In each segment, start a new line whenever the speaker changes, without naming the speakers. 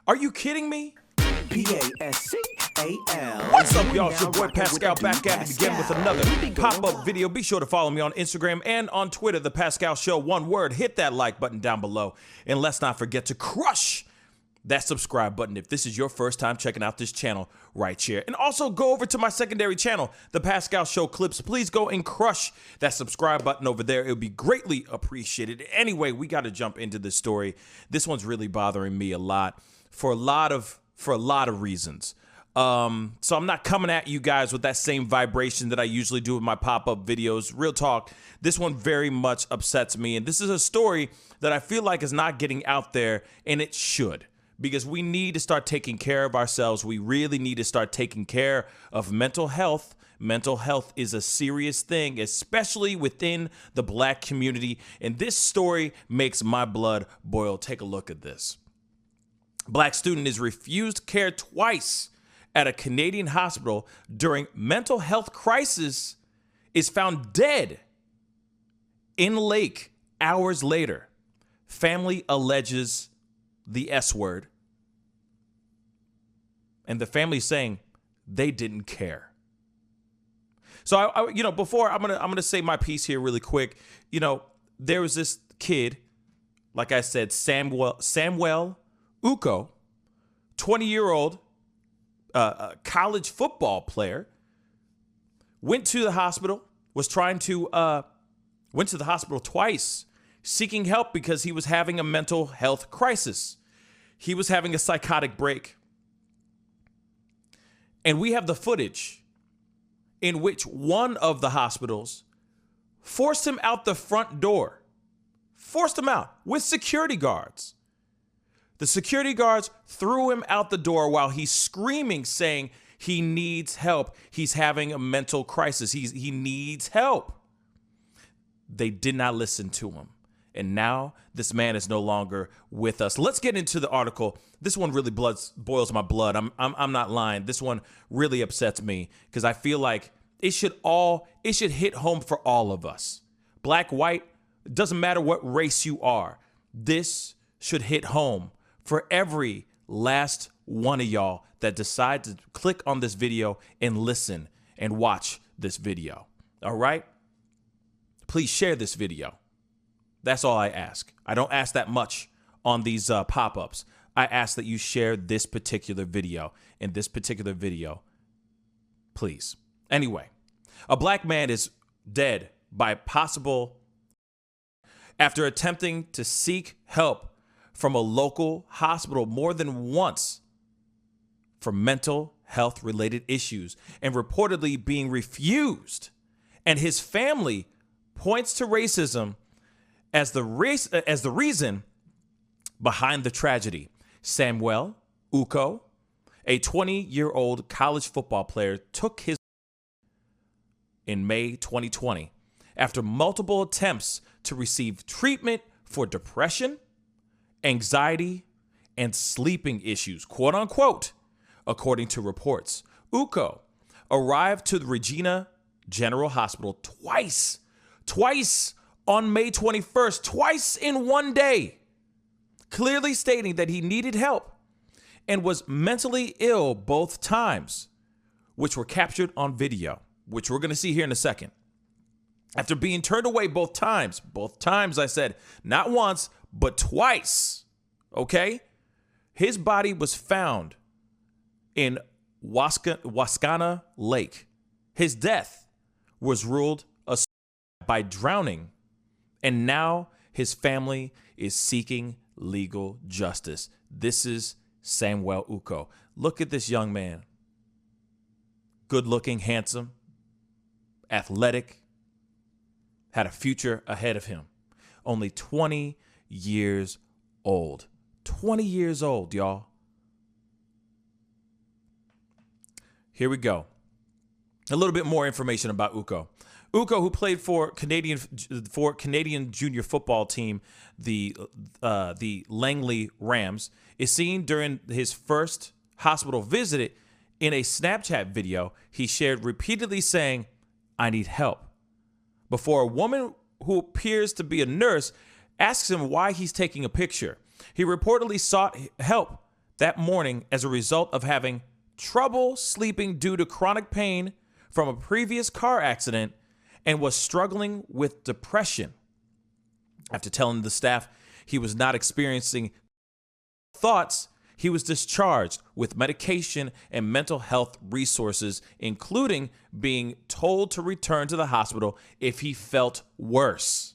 Are you kidding me?
Pascal.
What's up, y'all? It's your boy Pascal back at it again with another pop-up video. Be sure to follow me on Instagram and on Twitter, The Pascal Show. One word, hit that like button down below. And let's not forget to crush that subscribe button if this is your first time checking out this channel right here. And also go over to my secondary channel, The Pascal Show Clips. Please go and crush that subscribe button over there. It would be greatly appreciated. Anyway, we got to jump into this story. This one's really bothering me a lot for a lot of reasons. So I'm not coming at you guys with that same vibration that I usually do with my pop-up videos. Real talk, this one very much upsets me. And this is a story that I feel like is not getting out there, and it should. Because we need to start taking care of ourselves. We really need to start taking care of mental health. Mental health is a serious thing, especially within the Black community. And this story makes my blood boil. Take a look at this. Black student is refused care twice at a Canadian hospital during mental health crisis, is found dead in lake hours later. Family alleges the S word, and the family saying they didn't care. So before I'm gonna say my piece here really quick. There was this kid, like I said, Samwel Uko, 20-year-old college football player, went to the hospital twice, seeking help because he was having a mental health crisis. He was having a psychotic break. And we have the footage in which one of the hospitals forced him out the front door, forced him out with security guards. The security guards threw him out the door while he's screaming, saying he needs help. He's having a mental crisis. He needs help. They did not listen to him. And now this man is no longer with us. Let's get into the article. This one really boils my blood. I'm not lying. This one really upsets me because I feel like it should hit home for all of us. Black, white, doesn't matter what race you are. This should hit home for every last one of y'all that decide to click on this video and listen and watch this video. All right? Please share this video. That's all I ask. I don't ask that much on these pop-ups. I ask that you share this particular video. In this particular video, please. Anyway, a Black man is dead by possible after attempting to seek help from a local hospital more than once for mental health related issues and reportedly being refused. And his family points to racism as the reason behind the tragedy. Samwel Uko, a 20-year-old college football player, took his in May 2020 after multiple attempts to receive treatment for depression, anxiety, and sleeping issues, quote unquote, according to reports. Uko arrived to the Regina General Hospital twice on May 21st, twice in one day, clearly stating that he needed help and was mentally ill both times, which were captured on video, which we're going to see here in a second. After being turned away both times I said, not once, but twice, okay? His body was found in Wascana Lake. His death was ruled a suicide by drowning, and now his family is seeking legal justice. This is Samwel Uko. Look at this young man. Good looking, handsome, athletic, had a future ahead of him. Only 20 years old. 20 years old, y'all. Here we go. A little bit more information about Uko. Uko, who played for Canadian junior football team, the Langley Rams, is seen during his first hospital visit in a Snapchat video he shared, repeatedly saying, "I need help," before a woman who appears to be a nurse asks him why he's taking a picture. He reportedly sought help that morning as a result of having trouble sleeping due to chronic pain from a previous car accident and was struggling with depression. After telling the staff he was not experiencing thoughts, he was discharged with medication and mental health resources, including being told to return to the hospital if he felt worse.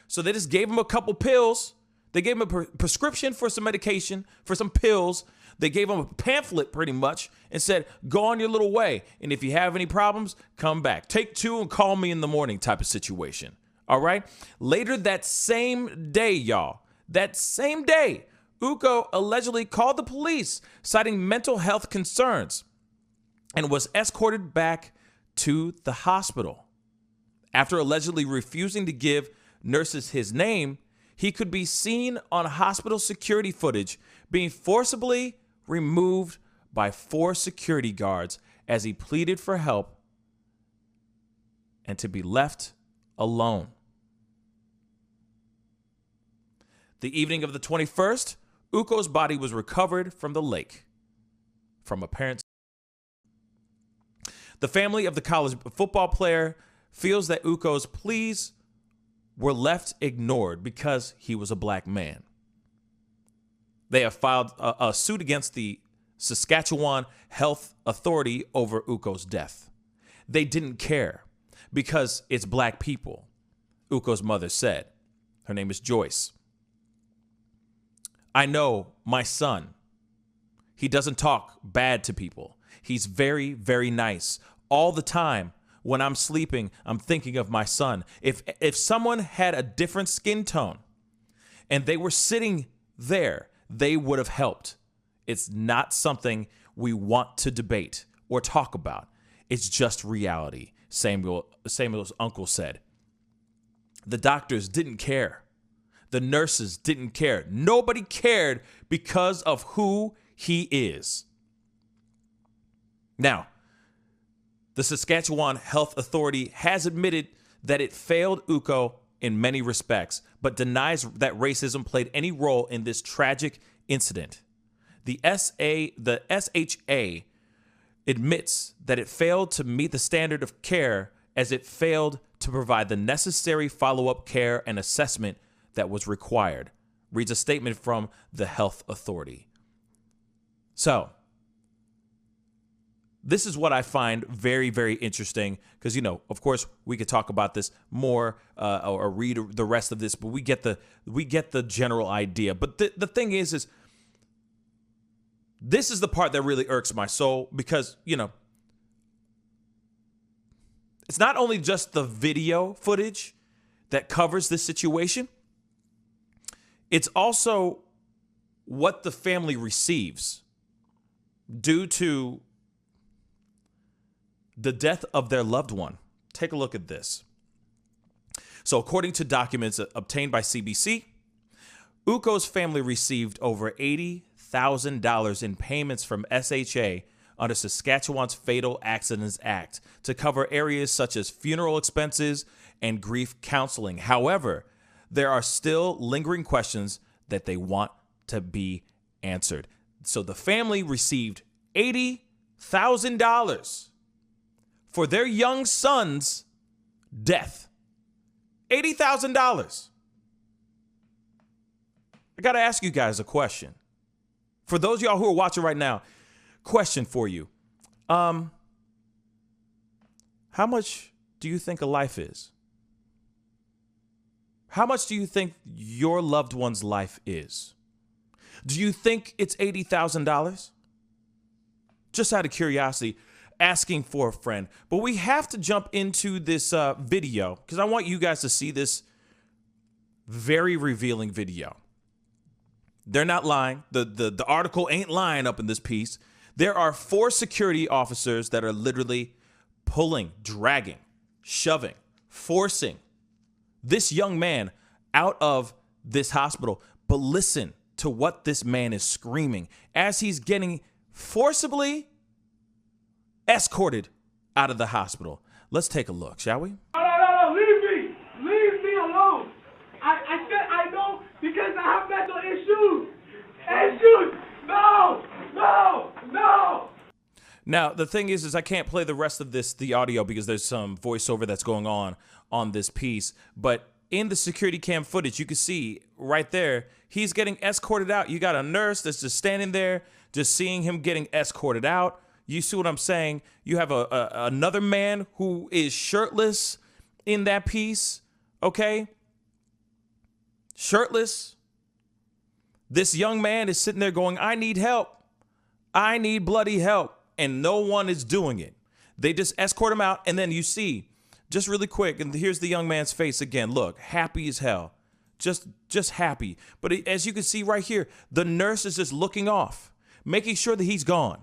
So they just gave him a couple pills. They gave him a prescription for some medication, for some pills. They gave him a pamphlet pretty much and said, go on your little way. And if you have any problems, come back. Take 2 and call me in the morning type of situation. All right. Later that same day, y'all, that same day, Uko allegedly called the police, citing mental health concerns, and was escorted back to the hospital. After allegedly refusing to give nurses his name, he could be seen on hospital security footage being forcibly removed by 4 security guards as he pleaded for help and to be left alone. The evening of the 21st, Uko's body was recovered from the lake from a parent's. The family of the college football player feels that Uko's pleas were left ignored because he was a black man. They have filed a suit against the Saskatchewan Health Authority over Uko's death. They didn't care because it's black people, Uko's mother said. Her name is Joyce. I know my son. He doesn't talk bad to people. He's very, very nice. All the time when I'm sleeping, I'm thinking of my son. If someone had a different skin tone and they were sitting there, they would have helped. It's not something we want to debate or talk about. It's just reality, Samuel's uncle said. The doctors didn't care. The nurses didn't care. Nobody cared because of who he is. Now, the Saskatchewan Health Authority has admitted that it failed Uko in many respects, but denies that racism played any role in this tragic incident. The SHA admits that it failed to meet the standard of care as it failed to provide the necessary follow-up care and assessment that was required, reads a statement from the health authority. So, this is what I find very, very interesting because, of course, we could talk about this more or read the rest of this, but we get the general idea. But the thing is this is the part that really irks my soul because, it's not only just the video footage that covers this situation. It's also what the family receives due to the death of their loved one. Take a look at this. So according to documents obtained by CBC, Uko's family received over $80,000 in payments from SHA under Saskatchewan's Fatal Accidents Act to cover areas such as funeral expenses and grief counseling. However, there are still lingering questions that they want to be answered. So the family received $80,000 for their young son's death. $80,000. I got to ask you guys a question. For those of y'all who are watching right now, question for you. How much do you think a life is? How much do you think your loved one's life is? Do you think it's $80,000? Just out of curiosity, asking for a friend. But we have to jump into this video because I want you guys to see this very revealing video. They're not lying. The article ain't lying up in this piece. There are 4 security officers that are literally pulling, dragging, shoving, forcing this young man out of this hospital. But listen to what this man is screaming as he's getting forcibly escorted out of the hospital. Let's take a look, shall we?
No, leave me alone. I said I know because I have mental issues. No,
Now, the thing is I can't play the rest of the audio, because there's some voiceover that's going on this piece. But in the security cam footage, you can see right there, he's getting escorted out. You got a nurse that's just standing there, just seeing him getting escorted out. You see what I'm saying? You have another man who is shirtless in that piece, okay? Shirtless. This young man is sitting there going, I need help. I need bloody help. And no one is doing it. They just escort him out. And then you see, just really quick, and here's the young man's face again. Look, happy as hell. Just happy. But as you can see right here, the nurse is just looking off, making sure that he's gone.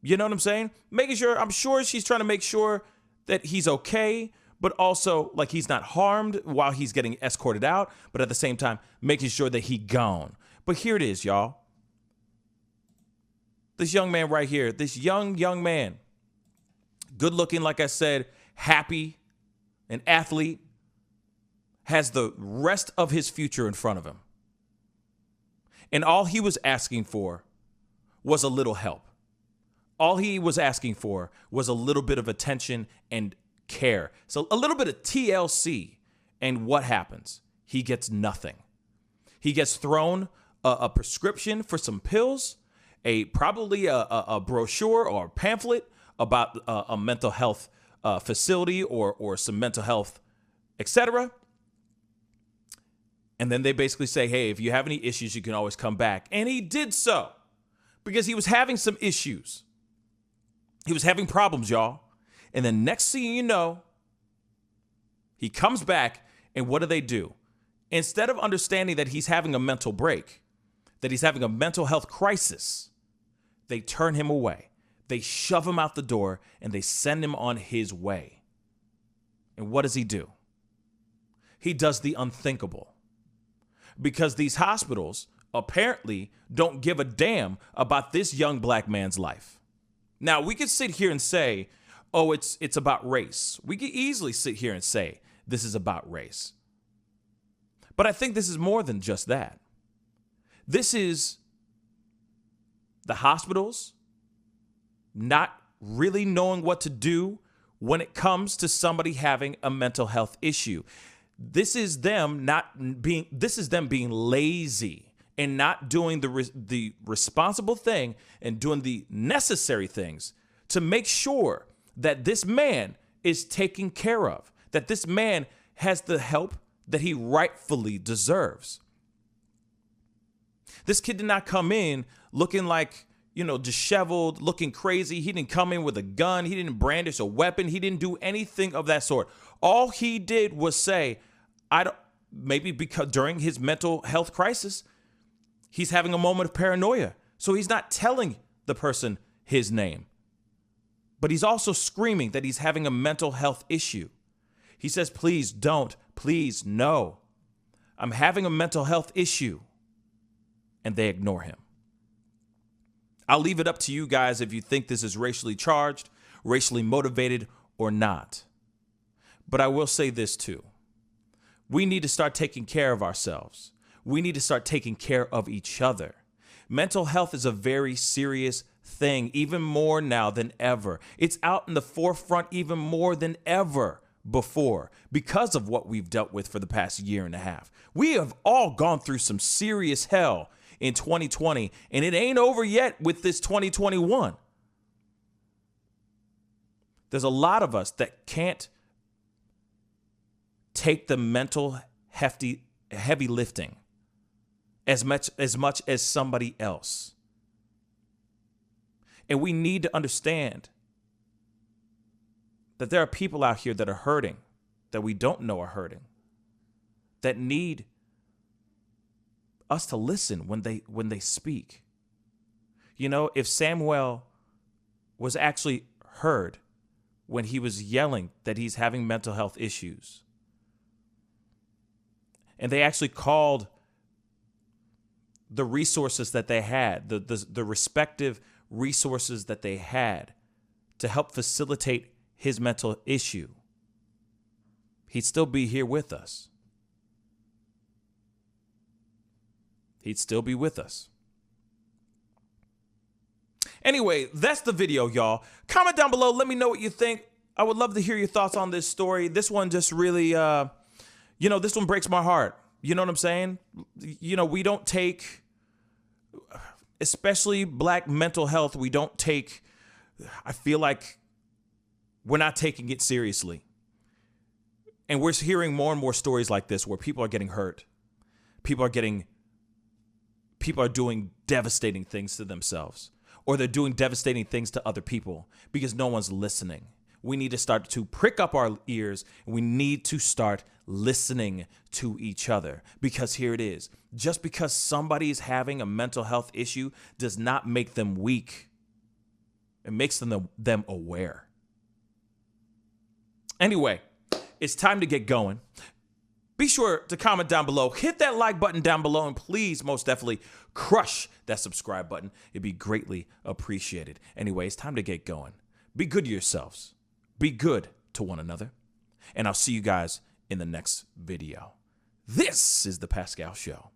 You know what I'm saying? I'm sure she's trying to make sure that he's okay, but also like he's not harmed while he's getting escorted out, but at the same time, making sure that he gone. But here it is, y'all. This young man right here, this young man, good looking, like I said, happy, an athlete, has the rest of his future in front of him. And all he was asking for was a little help. All he was asking for was a little bit of attention and care. So a little bit of TLC. And what happens? He gets nothing. He gets thrown a prescription for some pills, probably a brochure or a pamphlet about a mental health facility or some mental health, etc. And then they basically say, hey, if you have any issues, you can always come back. And he did so because he was having some issues. He was having problems, y'all. And then next thing you know, he comes back, and what do? Instead of understanding that he's having a mental break, that he's having a mental health crisis, they turn him away. They shove him out the door, and they send him on his way. And what does he do? He does the unthinkable. Because these hospitals apparently don't give a damn about this young black man's life. Now, we could sit here and say, oh, it's about race. We could easily sit here and say this is about race. But I think this is more than just that. This is the hospitals not really knowing what to do when it comes to somebody having a mental health issue. This is them being lazy and not doing the responsible thing and doing the necessary things to make sure that this man is taken care of, that this man has the help that he rightfully deserves. This kid did not come in looking like, disheveled, looking crazy. He didn't come in with a gun. He didn't brandish a weapon. He didn't do anything of that sort. All he did was say, maybe because during his mental health crisis, he's having a moment of paranoia. So he's not telling the person his name. But he's also screaming that he's having a mental health issue. He says, please don't, please no. I'm having a mental health issue. And they ignore him. I'll leave it up to you guys if you think this is racially charged, racially motivated, or not. But I will say this too. We need to start taking care of ourselves. We need to start taking care of each other. Mental health is a very serious thing, even more now than ever. It's out in the forefront even more than ever before because of what we've dealt with for the past year and a half. We have all gone through some serious hell in 2020, and it ain't over yet with this 2021. There's a lot of us that can't take the mental heavy lifting as much as somebody else. And we need to understand that there are people out here that are hurting, that we don't know are hurting, that need us to listen when they speak. If Samwel was actually heard when he was yelling that he's having mental health issues, and they actually called the resources that they had, the respective resources that they had to help facilitate his mental issue, he'd still be here with us. He'd still be with us. Anyway, that's the video, y'all. Comment down below. Let me know what you think. I would love to hear your thoughts on this story. This one just really, this one breaks my heart. You know what I'm saying? We don't take, especially Black mental health, I feel like we're not taking it seriously. And we're hearing more and more stories like this where people are getting hurt. People are doing devastating things to themselves, or they're doing devastating things to other people because no one's listening. We need to start to prick up our ears, and we need to start listening to each other, because here it is. Just because somebody is having a mental health issue does not make them weak. It makes them aware. Anyway, it's time to get going. Be sure to comment down below, hit that like button down below, and please, most definitely, crush that subscribe button. It'd be greatly appreciated. Anyway, it's time to get going. Be good to yourselves. Be good to one another. And I'll see you guys in the next video. This is The Pascal Show.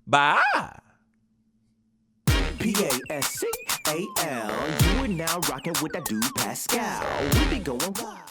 Bye.
Pascal, you are now rocking with that dude Pascal. We be going wild.